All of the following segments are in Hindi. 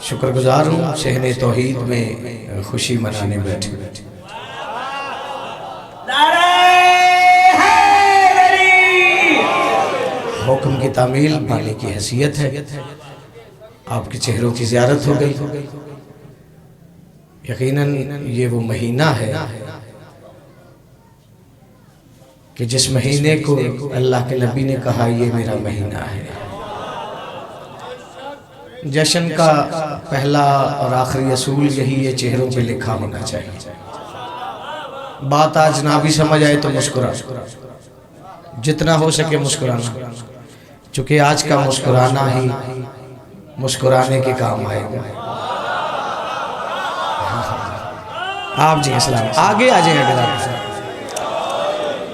शुक्रगुजार हूँ शहने तौहीद में खुशी मनाने बैठे। हुक्म की तामील पाने की हैसियत है। आपके चेहरों की ज़ियारत हो गई। यकीनन ये वो महीना है कि जिस महीने को अल्लाह के नबी ने कहा ये मेरा महीना है। जश्न का पहला और आखिरी असूल यही है, चेहरों पे लिखा होना चाहिए। बात आज ना भी समझ आए तो मुस्कुरा, जितना हो सके मुस्कुराना, क्योंकि आज का मुस्कुराना ही मुस्कुराने के काम आएगा। आप जी अस्सलाम आगे आ जाए। अगर आप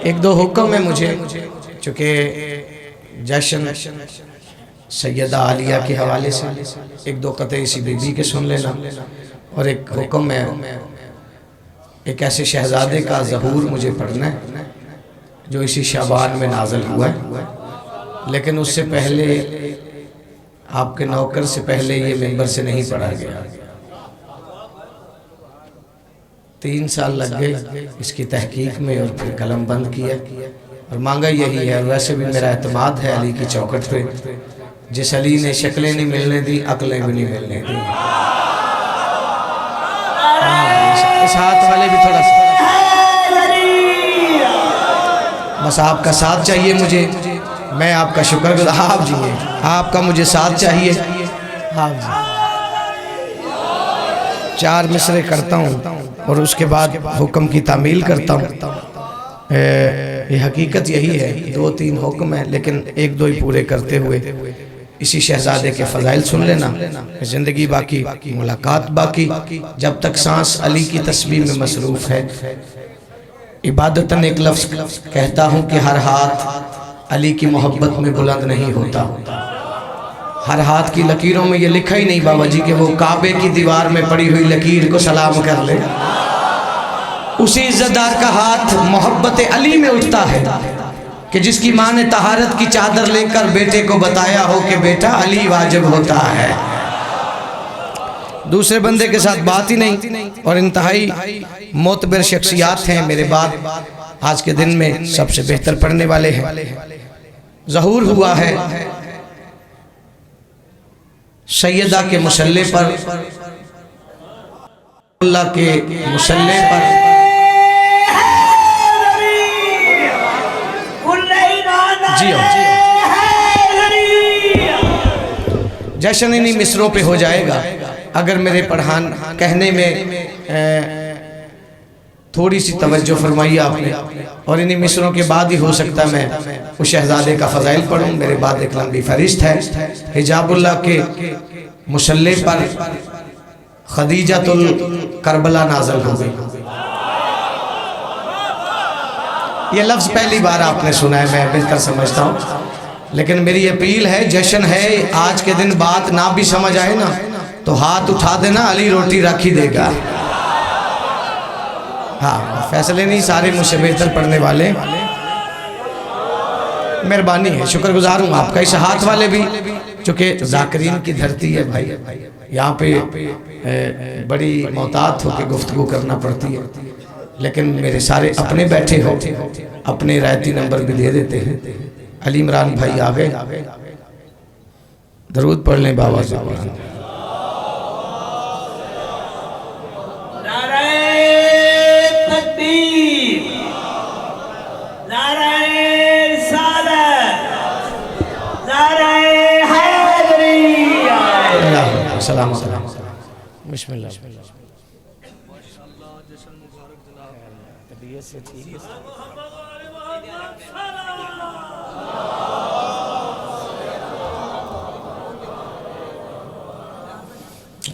एक दो हुक्म है मुझे, चूँकि जश्न सैयदा आलिया के हवाले से एक दो कते इसी बीबी के सुन लेना, और एक हुक्म है एक ऐसे शहजादे का ज़हूर मुझे पढ़ना है जो इसी शाबान में नाज़िल हुआ है। लेकिन उससे पहले आपके नौकर से पहले ये मेंबर से नहीं पढ़ा गया। 3 साल लग गए इसकी तहकीक में और फिर कलम बंद किया, और मांगा यही है। वैसे भी मेरा एतमाद है अली की चौखट पे, जिस अली ने शक्लें नहीं मिलने दी अकलें भी नहीं मिलने दी। इस हाथ वाले भी थोड़ा सा, बस आपका साथ चाहिए मुझे, मैं आपका शुक्रगुजार। आप जी आपका मुझे साथ चाहिए। आप जी 4 मिसरे करता हूँ और उसके बाद हुक्म की तामील करता हूँ। ये हकीकत यही है, 2-3 हुक्म है, लेकिन 1-2 ही पूरे करते हुए इसी शहजादे के फ़ज़ाइल सुन लेना। ज़िंदगी बाकी, मुलाकात बाकी, जब तक सांस अली की तस्बीह में मसरूफ़ है। इबादतन एक लफ्ज़ कहता हूँ कि हर हाथ अली की मोहब्बत में बुलंद नहीं होता। हर हाथ की लकीरों में ये लिखा ही नहीं बाबा जी कि वो काबे की दीवार में पड़ी हुई लकीर को सलाम कर ले। उसी इज्जतदार का हाथ मोहब्बत अली में उठता है कि जिसकी माँ ने तहारत की चादर लेकर बेटे को बताया हो कि बेटा अली वाजिब होता है। दूसरे बंदे के साथ बात ही नहीं, और इंतहाई मोतबर शख्सियात हैं मेरे बाद आज के दिन में सबसे बेहतर पढ़ने वाले हैं। ज़हूर हुआ है सैयदा के मुसल्ले पर, अल्लाह के मुसल्ले पर जश्न इन्हीं मिसरों पे हो जाएगा। अगर मेरे पढ़ान कहने में थोड़ी सी तवज्जो फरमाई आपने, और इन्हीं मिसरों के बाद ही हो सकता मैं उस शहजादे का फ़ज़ाइल पढ़ूं। मेरे बाद एक लंबी फरिश्त है, हिजाबुल्लाह के मुसल्ले पर खदीजातुल करबला नाज़िल हो गई। ये लफ्ज़ पहली बार आपने सुना है, मैं बेहतर समझता हूँ, लेकिन मेरी अपील है, जश्न है, आज के दिन बात ना भी समझ आए ना तो हाथ उठा देना, अली रोटी रख ही देगा। हाँ, फैसले नहीं, सारे मुझसे बेहतर पढ़ने वाले, मेहरबानी है, शुक्रगुजार हूँ आपका। इस हाथ वाले भी, चूँकि ज़ाकिरीन की धरती है भाई, यहाँ पे बड़ी मोहतात होकर गुफ्तगू करना पड़ती है, लेकिन मेरे सारे अपने बैठे हो, अपने रायती नंबर भी दे देते हैं। अली इमरान भाई आ गए, दरूद पढ़ लें बाबा से। सलाम बिस्मिल्लाह।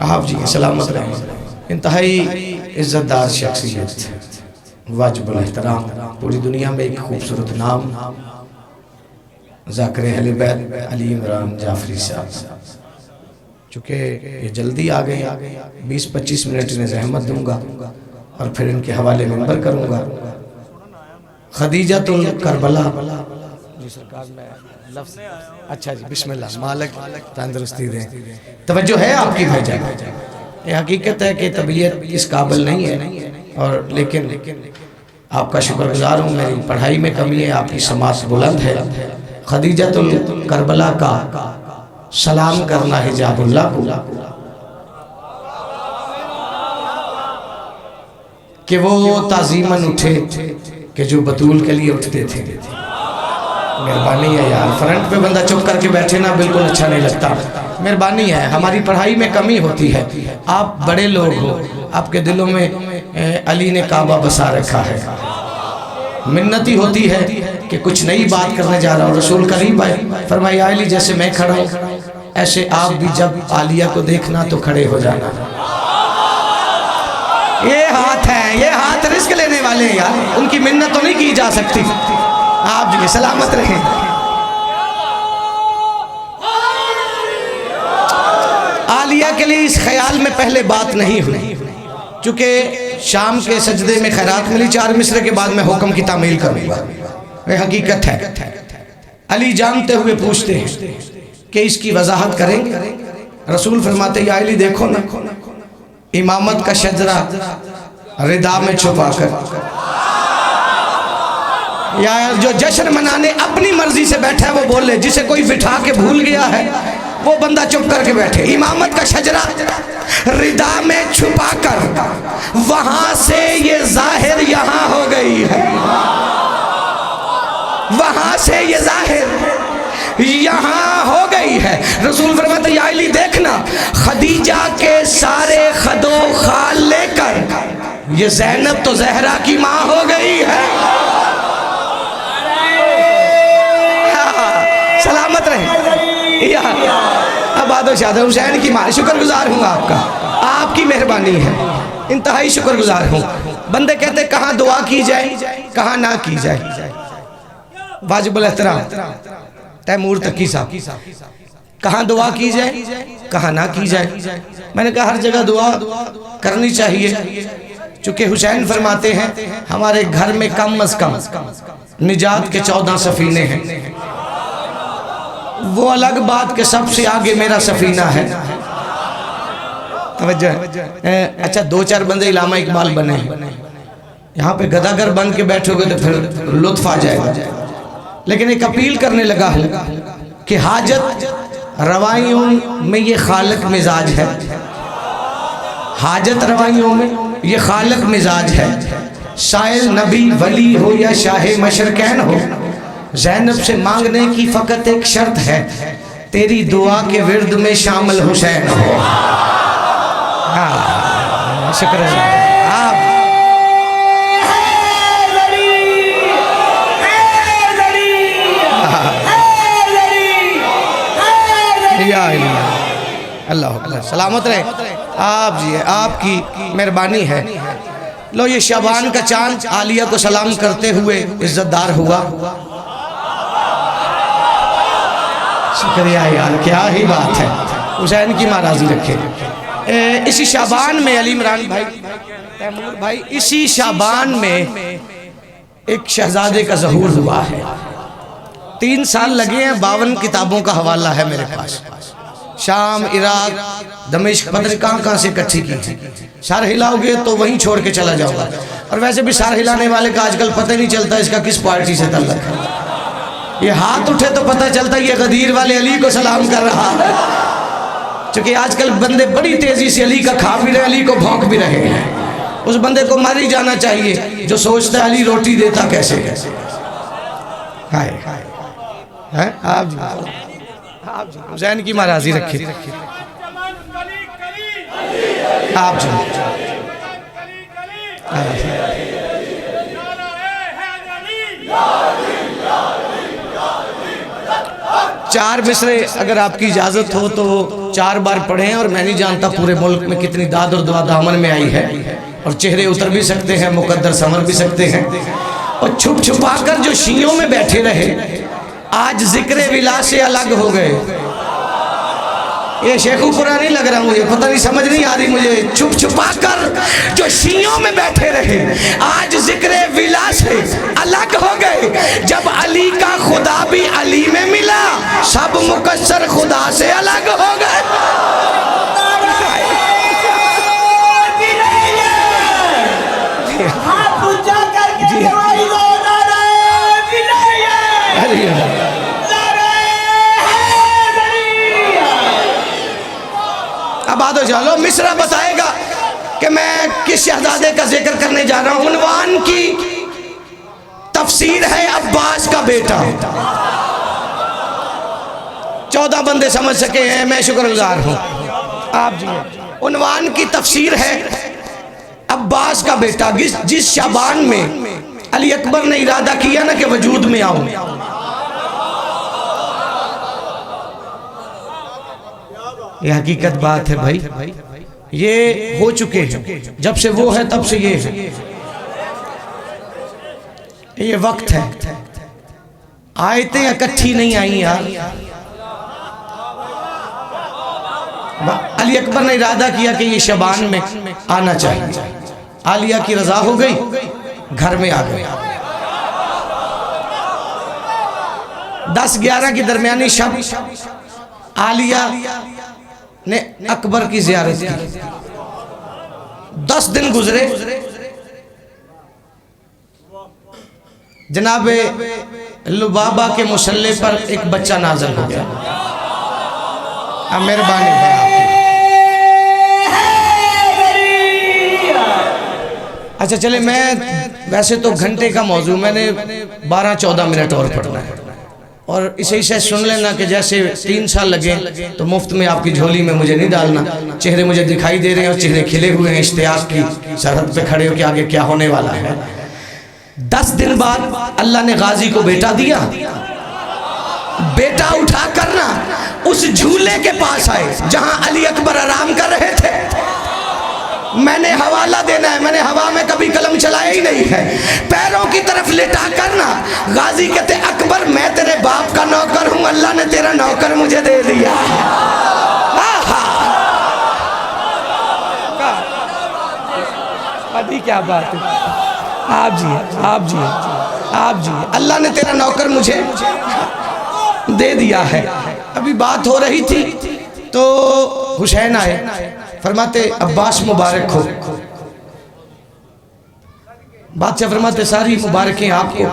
आप जी सलामत रहें। इंतहाई इज्जतदार शख्सियत, वाजिबुल एहतराम, पूरी दुनिया में एक खूबसूरत नाम, ज़ाकिर अहले बैत अली इमरान जाफरी साहब। चूँकि ये जल्दी आ गए, 20-25 मिनट में ज़हमत दूंगा और फिर इनके हवाले मेंबर करूँगा। खदीजातुल करबला सरकार में लफ्ज़ अच्छा जी बिस्मिल्लाह मालिक तंदुरुस्ती दें। तवज्जो है आपकी भाईजान, ये हकीकत है कि तबीयत इस काबिल नहीं है और लेकिन आपका शुक्रगुजार हूँ। मेरी पढ़ाई में कमी है, आपकी समाज बुलंद है। खदीजतुल करबला का सलाम करना हिजाबुल्लाह को कि वो ताज़ीमन उठे कि जो बतूल के लिए उठते थे। मेहरबानी है यार, फ्रंट पे बंदा चुप करके बैठे ना बिल्कुल अच्छा नहीं लगता। मेहरबानी है, हमारी पढ़ाई में कमी होती है। आप बड़े लोग हो, आपके दिलों में अली ने काबा बसा रखा है। मिन्नती होती है कि कुछ नई बात करने जा रहा हूँ। रसूल करीम आए फरमाया अली जैसे मैं खड़ा हूँ ऐसे आप भी जब आलिया को देखना तो खड़े हो जाना। ये हाथ है, ये हाथ रिस्क लेने वाले हैं यार, उनकी मिन्नत तो नहीं की जा सकती। आप जी सलामत रहें। आलिया के लिए इस ख्याल में पहले बात नहीं हुई, चूँकि शाम के सजदे में खैरात मिली 4 मिसरे के बाद मैं हुक्म की तामील करूँगा। यह हकीकत है। अली जानते हुए पूछते हैं कि इसकी वजाहत करेंगे। रसूल फरमाते या अली देखो ना, इमामत का शजरा रिदा में छुपा कर, या जो जश्न मनाने अपनी मर्जी से बैठा है वो बोले, जिसे कोई बिठा के भूल गया है वो बंदा चुप करके बैठे। इमामत का शजरा रिदा में छुपा कर वहां से ये जाहिर यहां हो गई है, वहां से ये जाहिर यहाँ हो गई है। रसूल फरमाते या अली देखना, खदीजा के सारे खदो खाल लेकर ये ज़ैनब तो ज़हरा की माँ हो गई है। सलामत रहे। अब आदो शाद हुसैन की माँ, शुक्रगुजार हूँ आपका, आपकी मेहरबानी है, इंतहाई शुक्रगुजार हूँ। बंदे कहते कहाँ दुआ की जाए कहाँ ना की जाए। वाजिबुल एहतराम तैमूर तकी साहब, कहाँ दुआ की जाए कहाँ ना की जाए। मैंने कहा हर जगह दुआ करनी चाहिए, चूँकि हुसैन फरमाते हैं हमारे घर में कम अज कम निजात के 14 सफीने हैं। वो अलग बात के सबसे आगे मेरा सफीना है। तवज्जो है। अच्छा 2-4 बंदे इलामा इकबाल बने हैं, यहाँ पे गदागर बन के बैठोगे तो फिर लुत्फ आ जाएगा। लेकिन एक अपील करने लगा हूँ कि हाजत रवाइयों में ये खालिक मिजाज है, हाजत रवाइयों में ये खालिक मिजाज है। शायर नबी वली हो या शाहे मशरकैन हो, ज़ैनब से मांगने की फ़कत एक शर्त है, तेरी दुआ के विर्द में शामिल हुसैन हो। हाँ शुक्र है आप। अल्लाह सलामत रहे आप जी, आपकी मेहरबानी है। लो ये शाबान का चांद आलिया को सलाम करते हुए इज्जतदार हुआ। शुक्रिया यार, क्या ही बात है। हुसैन की महाराजी रखे। इसी शाबान में अली इमरान भाई तैमूर भाई, इसी शाबान में एक शहजादे का ज़हूर हुआ है। 3 साल लगे हैं, 52 किताबों का हवाला है मेरे पास। शाम, इराक, दमिश्क, पता नहीं कहाँ से इकट्ठी की थी। सार हिलाओगे तो वहीं छोड़ के चला जाऊंगा। और वैसे भी सार हिलाने वाले का आजकल पता ही नहीं चलता इसका किस पार्टी से तल्लुक है। ये हाथ उठे तो पता चलता ये गदीर वाले अली को सलाम कर रहा है। क्योंकि आजकल बंदे बड़ी तेजी से अली का खा भी रहे, अली को भौंक भी रहे हैं। उस बंदे को मर ही जाना चाहिए जो सोचता है अली रोटी देता कैसे कैसे। हाय हैं आप हुसैन की महाराजी रखी। आप जी 4 मिसरे अगर आपकी इजाज़त हो तो 4 बार पढ़ें। और मैं नहीं जानता पूरे मुल्क में कितनी दाद और दुआ दामन में आई है, और चेहरे उतर भी सकते हैं, मुकद्दर संवर भी सकते हैं। और छुप छुपा कर जो शियों में बैठे रहे आज जिक्र विला से अलग हो गए। ये शेखुपुरा नहीं लग रहा मुझे, पता नहीं, समझ नहीं आ रही मुझे। छुप छुपा कर जो शियों में बैठे रहे, आज जिक्र विला से अलग हो गए। जब अली का खुदा भी अली में मिला, सब मुकस्सर खुदा से अलग हो गए। अब आ तो चलो, मिसरा बताएगा कि मैं किस शहजादे का जिक्र करने जा रहा हूं। उन्वान की तफसीर है अब्बास का बेटा। 14 बंदे समझ सके हैं, मैं शुक्रगुजार हूं आप जी। उन्वान की तफसीर है अब्बास का बेटा। जिस शाबान में अली अकबर ने इरादा किया ना कि वजूद में आऊं, ये हकीकत बात है भाई, ये हो चुके हैं। जब से वो है तब से ये है, ये वक्त है। आयतें इकट्ठी नहीं आई यार। अली अकबर ने इरादा किया कि ये शबान में आना चाहिए। आलिया की रजा हो गई, घर में आ गए। 10-11 की दरमियानी शब आलिया ने अकबर की जियारत की। 10 दिन गुजरे, जनाब लुबाबा के मुसल्ले पर एक बच्चा नाज़िल हो गया। अब मेहरबानी है आपकी। अच्छा चले, मैं वैसे तो घंटे का मौजू, मैंने 12-14 मिनट और पढ़ना है, और इसे सुन लेना कि जैसे 3 साल लगे तो मुफ्त में आपकी झोली में मुझे नहीं डालना। चेहरे मुझे दिखाई दे रहे हैं और चेहरे खिले हुए हैं, इश्तियाक की सरहद पे खड़े हो कि आगे क्या होने वाला है। 10 दिन बाद अल्लाह ने गाजी को बेटा दिया। बेटा उठा कर ना उस झूले के पास आए जहां अली अकबर आराम कर रहे थे। मैंने हवाला देना है, मैंने हवा में कभी कलम चलाया ही नहीं है। पैरों की तरफ लेटा कर ना गाजी कहते, अकबर मैं तेरे बाप का नौकर हूं, अल्लाह ने तेरा नौकर मुझे दे दिया। क्या बात है आप जी, आप जी, आप जी, अल्लाह ने तेरा नौकर मुझे दे दिया है। अभी बात हो रही थी तो हुसैन आए, फरमाते अब्बास मुबारक हो। बादशाह फरमाते सारी मुबारकें आपको।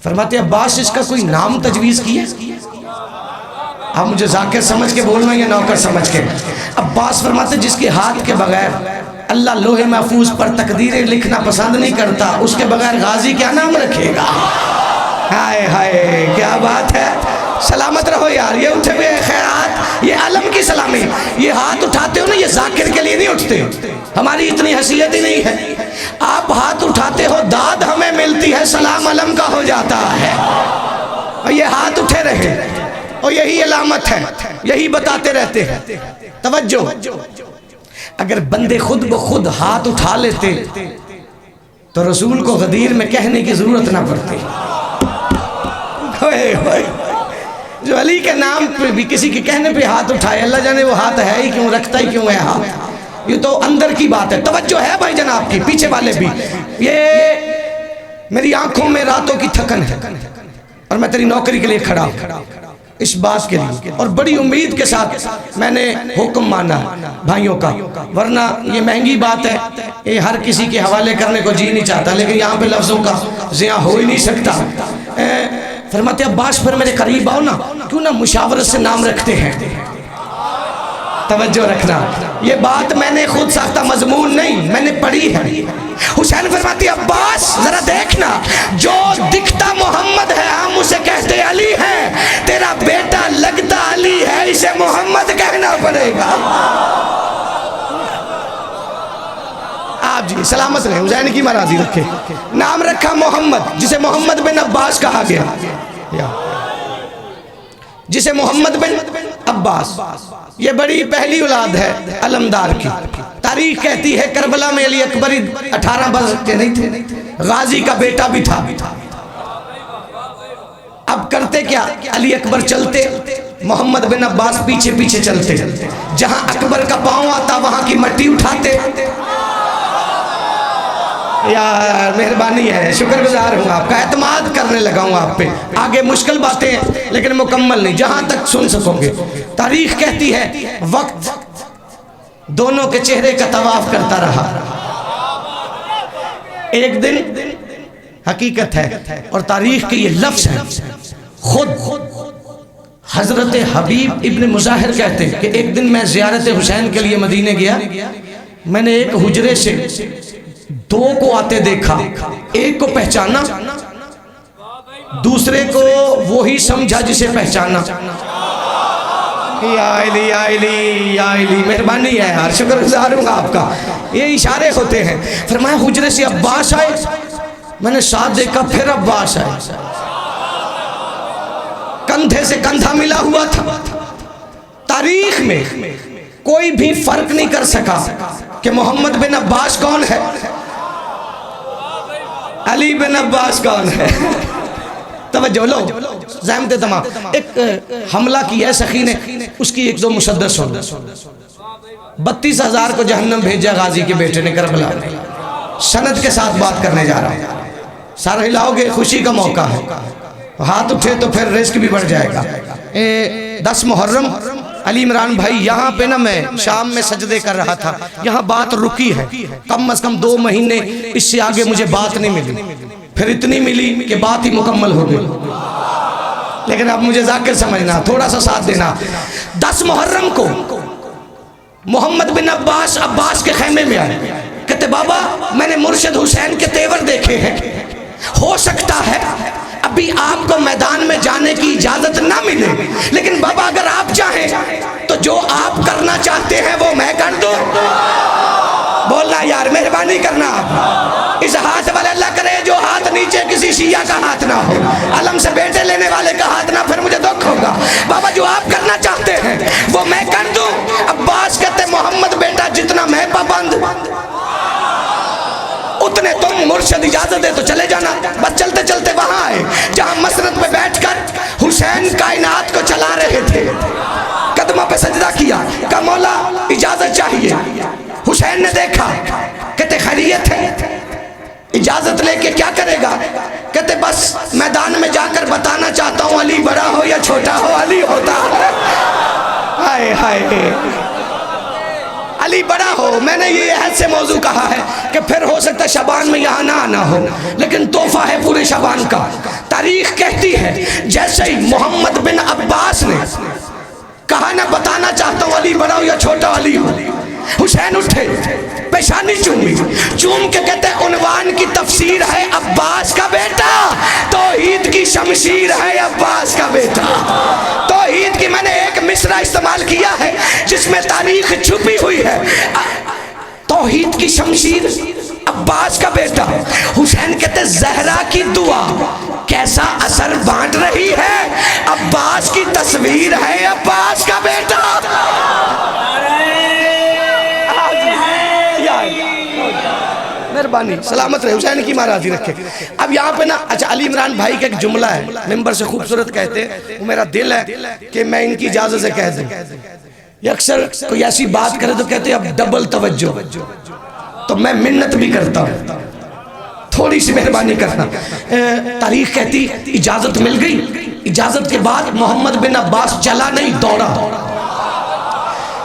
फरमाते अब्बास इसका कोई नाम तजवीज़ किया? आप मुझे जाकिर समझ के बोलना या नौकर समझ के? अब्बास फरमाते जिसके हाथ के बगैर अल्लाह लोहे महफूज पर तकदीरें लिखना पसंद नहीं करता, उसके बगैर गाजी क्या नाम रखेगा? हाय हाय क्या बात है। सलामत रहो यार, ये उठे हुए खैरात, ये अलम की सलामी, ये हाथ उठाते हो ना, ये जाकिर के लिए नहीं उठते। हमारी इतनी हैसियत ही नहीं है। आप हाथ उठाते हो, दाद हमें मिलती है, सलाम अलम का हो जाता है। और ये हाथ उठे रहे, और यही अलामत है, यही बताते रहते हैं। तवज्जो, अगर बंदे खुद ब खुद हाथ उठा लेते तो रसूल को गदीर में कहने की जरूरत ना पड़ती। जो अली के नाम पे भी किसी के कहने पे हाथ उठाए, अल्लाह जाने वो हाथ है ही क्यों, रखता ही क्यों है हाथ। ये तो अंदर की बात है। तवज्जो है भाई जनाब की, पीछे वाले भी। ये मेरी आंखों में रातों की थकन है और मैं तेरी नौकरी के लिए खड़ा हूं, इस बात के लिए। और बड़ी उम्मीद के साथ मैंने हुक्म माना भाइयों का, वरना ये महंगी बात है, ये हर किसी के हवाले करने को जी नहीं चाहता, लेकिन यहाँ पे लफ्जों का ज़िया हो ही नहीं सकता। फरमाते अब्बास पर मेरे करीब आओ ना, क्यों ना मुशावरत से नाम रखते हैं। तवज्जो रखना, ये बात मैंने खुद साख्ता मजमून नहीं, मैंने पढ़ी है। हुसैन फरमाती अब्बास जरा देखना, जो दिखता मोहम्मद है हम उसे कहते अली हैं, तेरा बेटा लगता अली है, इसे मोहम्मद कहना पड़ेगा। आप जी सलामत रहे, हुसैन की मराजी रखे। नाम रखा मोहम्मद, जिसे मोहम्मद बिन अब्बास कहा गया, जिसे मोहम्मद बिन अब्बास। ये बड़ी पहली औलाद है अलमदार की। तारीख कहती है करबला में अली अकबर 18 वर्ष के नहीं थे, गाजी का बेटा भी था। अब करते क्या, अली अकबर चलते मोहम्मद बिन अब्बास पीछे पीछे चलते, जहां अकबर का पांव आता वहां की मट्टी उठाते। यार मेहरबानी है, शुक्रगुजार हूँ आपका, एतमाद करने लगा हूँ आप पे। आगे मुश्किल बातें हैं लेकिन मुकम्मल नहीं, जहां तक सुन सकोगे। तारीख कहती है वक्त दोनों के चेहरे का तवाफ करता रहा। एक दिन, हकीकत है और तारीख के ये लफ्ज है, खुद हजरत हबीब इब्न मुजाहिर कहते हैं कि एक दिन मैं ज़ियारत हुसैन के लिए मदीने गया। मैंने एक हुजरे से दो को आते देखा, एक को पहचाना, दूसरे को वही समझा जिसे पहचाना। मेहरबानी है यार, शुक्रगुजार हूँ आपका। ये इशारे होते हैं। फरमाया हुजरे से अब्बास आए, मैंने साथ देखा, फिर अब्बास आए, कंधे से कंधा मिला हुआ था। तारीख में कोई भी फर्क नहीं कर सका कि मोहम्मद बिन अब्बास कौन है, अली बिन अब्बास कौन है। तवज्जो लो, ज़हमत तमाम। एक हमला किया है सखी ने, उसकी एक दो मुसद्दस हो। 32,000 को जहन्नम भेजा गाजी के बेटे ने करबला में। सनद के साथ बात करने जा रहा हूँ, सारा हिलाओगे, खुशी का मौका है। हाथ उठे तो फिर रिस्क भी बढ़ जाएगा। 10 मुहर्रम, अली इमरान भाई यहाँ पे ना, मैं शाम में सजदे कर रहा था, यहाँ बात रुकी है। कम से कम 2 महीने, इससे आगे मुझे बात नहीं मिली। फिर इतनी मिली कि बात ही मुकम्मल हो गई। लेकिन अब मुझे जाकर समझना, थोड़ा सा साथ देना। 10 मुहर्रम को मोहम्मद बिन अब्बास के खेमे में आए। कहते बाबा मैंने मुर्शिद हुसैन के तेवर देखे हैं, हो सकता है अभी आपको मैदान में जाने की इजाजत ना मिले, लेकिन बाबा अगर आप चाहें तो जो आप करना चाहते हैं वो मैं कर दूं। बोलना यार, मेहरबानी करना। आप इस हाथ वाले अल्लाह करे जो हाथ नीचे किसी शिया का हाथ ना हो, अलम से बेटे लेने वाले का हाथ ना, फिर मुझे दुख होगा। बाबा जो आप करना चाहते हैं वो मैं कर दूं। अब्बास कहते मोहम्मद बेटा जितना मैं पाबंद उतने तुम, मुर्शिद इजाजत दे तो चले जाना। बस चलते चलते वहां आए जहां मसरत पे बैठकर हुसैन कायनात को चला रहे थे। कदमों पे सजदा किया, कहा मौला इजाजत चाहिए। हुसैन ने देखा, कहते खैरियत है, इजाजत लेके क्या करेगा? कहते बस मैदान में जाकर बताना चाहता हूँ, अली बड़ा हो या छोटा हो अली होता है। हाय हाय, अली बड़ा हो। मैंने ये अहद से मौजू कहा है कि फिर हो सकता है शबान में यहाँ ना आना हो, लेकिन तोहफा है पूरे शबान का। तारीख कहती है जैसे ही मोहम्मद बिन अब्बास ने कहा ना बताना चाहता हूँ अली बड़ा हो या छोटा अली हो, हुसैन उठे, पेशानी चूमी, चूम के कहते उन्वान की तफसीर है अब्बास का बेटा, तौहीद की शमशीर है अब्बास का बेटा। तौहीद की मैंने एक मिसरा इस्तेमाल किया है जिसमें तारीख छुपी हुई है। तौहीद की शमशीर अब्बास का बेटा। हुसैन कहते जहरा की दुआ कैसा असर बांट रही है, अब्बास की तस्वीर है अब्बास का बेटा। मेहरबानी, सलामत रहे, हुसैन की महाराजी रखे। अब यहाँ पे ना, अच्छा अली इमरान भाई का एक जुमला है, मेंबर से खूबसूरत कहते हैं, वो मेरा दिल है कि मैं इनकी इजाजत से कह दूं। ये अक्सर कोई ऐसी बात करे तो कहते हैं अब डबल तवज्जो, तो मैं मिन्नत भी करता हूँ, थोड़ी सी मेहरबानी करना। तारीख कहती इजाजत मिल गई। इजाजत के बाद मोहम्मद बिन अब्बास चला नहीं, दौड़ा।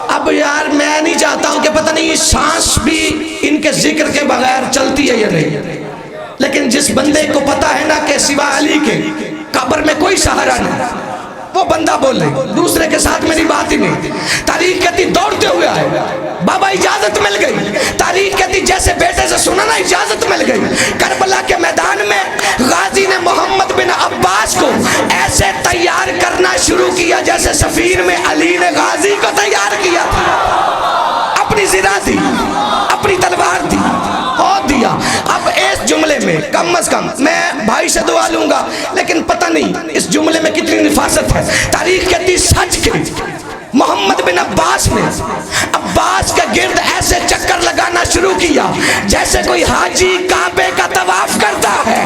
अब यार मैं नहीं चाहता हूं कि पता नहीं सांस भी इनके जिक्र के बगैर चलती है या नहीं, लेकिन जिस बंदे को पता है ना कि सिवा अली के कब्र में कोई सहारा नहीं, वो बंदा बोले, दूसरे के साथ मेरी बात ही नहीं। तारीख कहती दौड़ते हुए आए, बाबा इजाजत मिल गई। तारीख कहती जैसे बेटे से सुना ना इजाजत मिल गई। करबला के मैदान में गाजी ने मोहम्मद बिन अब्बास को ऐसे तैयार करना शुरू किया जैसे सफीर में अली ने गाजी को तैयार किया था। अपनी जिरा दी, अपनी तलवार दी, और दिया। अब इस जुमले में कम से कम मैं भाई से दुआ लूंगा, लेकिन पता नहीं इस जुमले में कितनी निफासत है। तारीख कहती सच के मोहम्मद बिन अब्बास ने अब्बास के गिर्द ऐसे चक्कर लगाना शुरू किया जैसे कोई हाजी काबे का तवाफ करता है।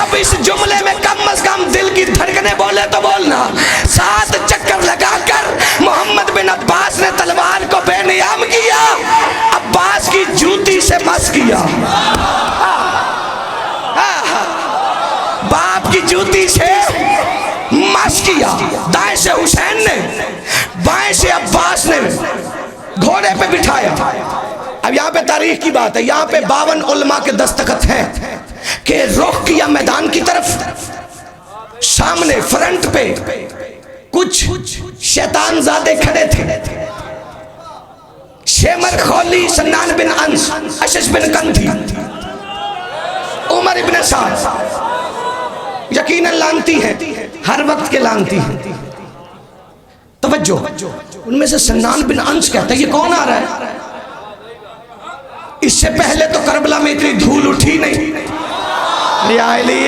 अब इस जुमले में कम अज कम दिल की धड़कने बोले तो बोलना, 7 चक्कर लगाकर मोहम्मद बिन अब्बास ने तलवार को बेनियाम किया, अब्बास की जूती से मस किया, बाप की जूती से मस किया। दाएं से हुसैन ने, बाएं से अब्बास ने घोड़े पे बिठाया। अब यहाँ पे तारीख की बात है, यहाँ पे 52 उलमा के दस्तखत हैं कि रुख किया मैदान की तरफ। सामने फ्रंट पे कुछ शैतानजादे खड़े थे, शेमर खौली, सन्नान बिन अंस, अशश बिन कंधी, उमर इब्न साद, यकीनन लानती है, हर वक्त के लानती है। तवज्जो, उनमें से सन्नान बिन अंस कहता है ये कौन आ रहा है? इससे पहले तो करबला में इतनी धूल उठी नहीं।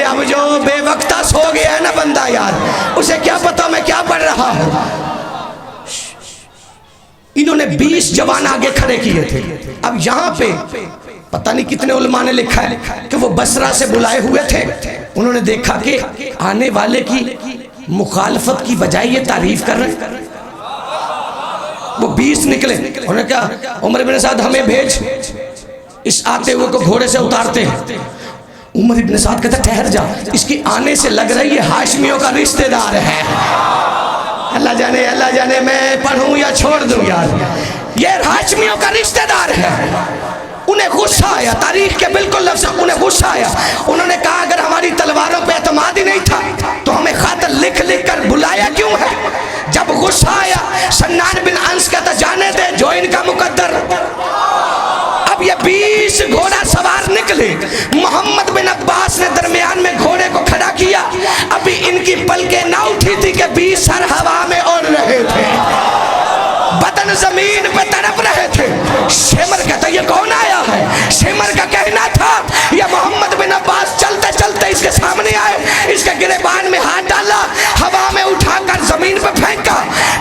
अब जो बेवक्ता सो गया है ना बंदा यार, उसे क्या पता मैं क्या पढ़ रहा हूं। इन्होंने 20 जवान आगे खड़े किए थे। अब यहां पे पता नहीं कितने उलमा ने लिखा है कि वो बसरा से बुलाए हुए थे। उन्होंने देखा कि आने वाले की मुखालफत की बजाय ये तारीफ कर रहे हैं। वो 20 निकले, उन्होंने कहा उमर इब्न साद हमें भेज, इस आते हुए को घोड़े से उतारते हैं। उमर इब्न साद कहता ठहर जा, इसकी आने से लग रही है हाशमियों का रिश्तेदार है। अल्लाह जाने मैं पढ़ूं या छोड़ दूं यार, ये हाशमियों का रिश्तेदार है। उन्हें गुस्सा आया, तारीख के बिल्कुल लफ्ज़, उन्हें गुस्सा आया। उन्होंने कहा अगर हमारी तलवारों पे एतमाद ही नहीं था तो हमें खत लिख लिख कर बुलाया क्यों है? जब गुस्सा आया सन्नान बिन अंस कहता जाने दे जो इनका मुकद्दर। अब ये 20 घोड़ा सवार निकले, मोहम्मद बिन अब्बास ने दरमियान में घोड़े को खड़ा किया। अभी इनकी पलकें ना उठी थी कि 20 सर हवा में उड़ रहे थे, बदन जमीन पे तड़प रहे थे। शेमर कहता ये कौन आया है? शेमर का कहना था ये मोहम्मद बिन अब्बास चलते चलते इसके सामने आए, इसके गिरेबान में हाथ डाला, हवा में उठाकर जमीन पे फेंका।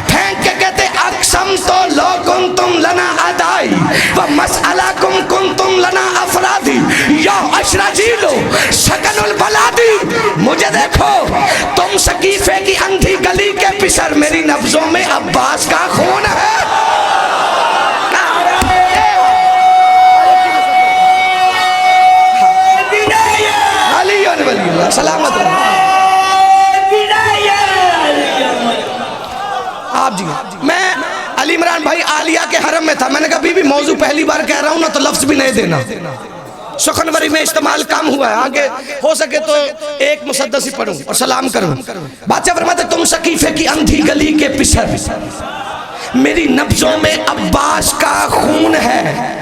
फेंक के कहते अक्सम तो लो कुंतुम लना अदाई व मसअला कुंतुम लना अफरादी या अशराजीलो शकनुल बलादी। मुझे देखो तुम सकीफे की अंधी गली के पिसर, मेरी नब्जों में अब्बास का खून है। सलामत आप जी। मैं अली इमरान भाई आलिया के हरम में था, मैंने कहा बीबी मौजू पहली बार कह रहा हूं ना तो लफ्ज भी नहीं देना, सुखनवरी में इस्तेमाल कम हुआ है, आगे हो सके तो एक मुसद्दस ही पढ़ूं और सलाम करूं। बादशाह फरमाते तुम सकीफे की अंधी गली के पिसर, मेरी नब्जों में अब्बास का खून है।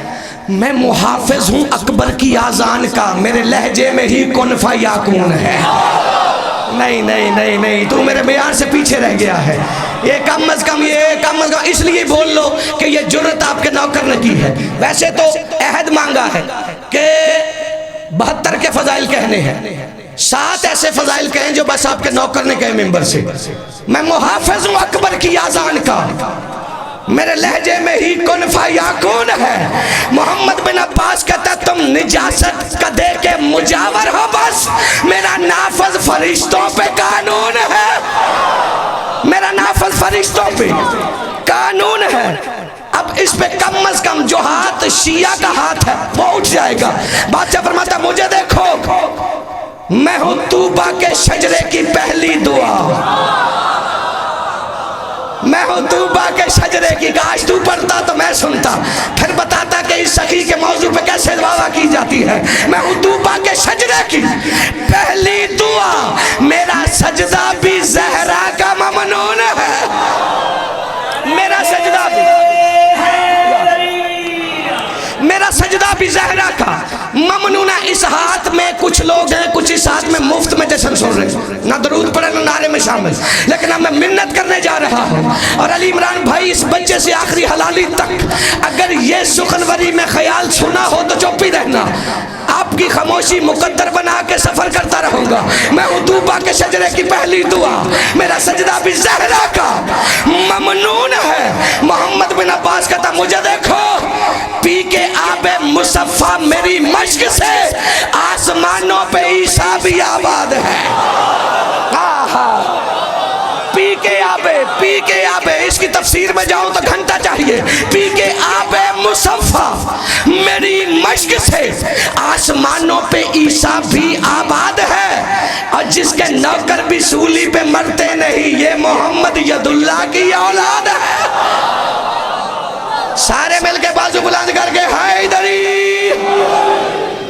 मैं मुहाफिज हूं अकबर की आजान का, मेरे लहजे में ही कुनफा याकून है। नहीं नहीं नहीं नहीं, तू मेरे बयान से पीछे रह गया है। ये कम अज कम इसलिए बोल लो कि ये जुर्रत आपके नौकर ने की है। वैसे तो अहद मांगा है कि 72 के फजाइल कहने हैं, 7 ऐसे फजाइल कहें जो बस आपके नौकर ने कहे मेंबर से। मैं मुहाफिज हूं अकबर की आजान का, मेरे लहजे में ही कुनफा याकून है। मोहम्मद बिन अब्बास कहता तुम निजासत का दे के मुजावर हो, बस मेरा नाफज फरिश्तों पे कानून है, मेरा नाफज फरिश्तों पे कानून है। अब इस पे कम अज कम जो हाथ शिया का हाथ है वो उठ जाएगा। बादशाह फरमाता मुझे देखो, मैं हूं तूबा के शजरे की पहली दुआ, मैं हूं तूबा के शजरे की। काश तू पढ़ता तो मैं सुनता, फिर बताता कि इस सखी के मौजू पे कैसे दुआ की जाती है। मैं हूं तूबा के शजरे की पहली दुआ, मेरा सजदा भी ज़हरा का ममनून है, मेरा सजदा भी, मेरा सजदा भी ज़हरा का ममनून है। इस हाथ में कुछ लोग हैं, कुछ इस हाथ में मुफ्त में जश्न सुन रहे हैं, ना दरूद पढ़े ना नारे में शामिल, लेकिन अब मैं मिन्नत करने जा रहा हूँ। और अली इमरान भाई इस बच्चे से आखिरी हलाली तक अगर ये सुखनवरी में ख्याल सुना हो तो चुप ही रहना। आप आपकी खामोशी मुकद्दर बना के सफर करता रहूंगा। मैं हूँ तूबा के शजरे की पहली दुआ, मेरा सजदा भी ज़हरा का ममनून है। मोहम्मद बिन अब्बास कहता मुझे देखो पी के आबे मुसफ़ा मेरी मश्क से आसमानों पे ईसा भी आबाद है। पी के आबे इसकी तफसीर में जाऊं तो घंटा चाहिए। पी के आबे मुसफ़ा मेरी मश्क से आसमानों पे ईसा भी आबाद है। और जिसके नौकर भी सूली पे मरते नहीं, ये मोहम्मद यदुल्ला की औलाद है। सारे मिलके बाजू बुलंद करके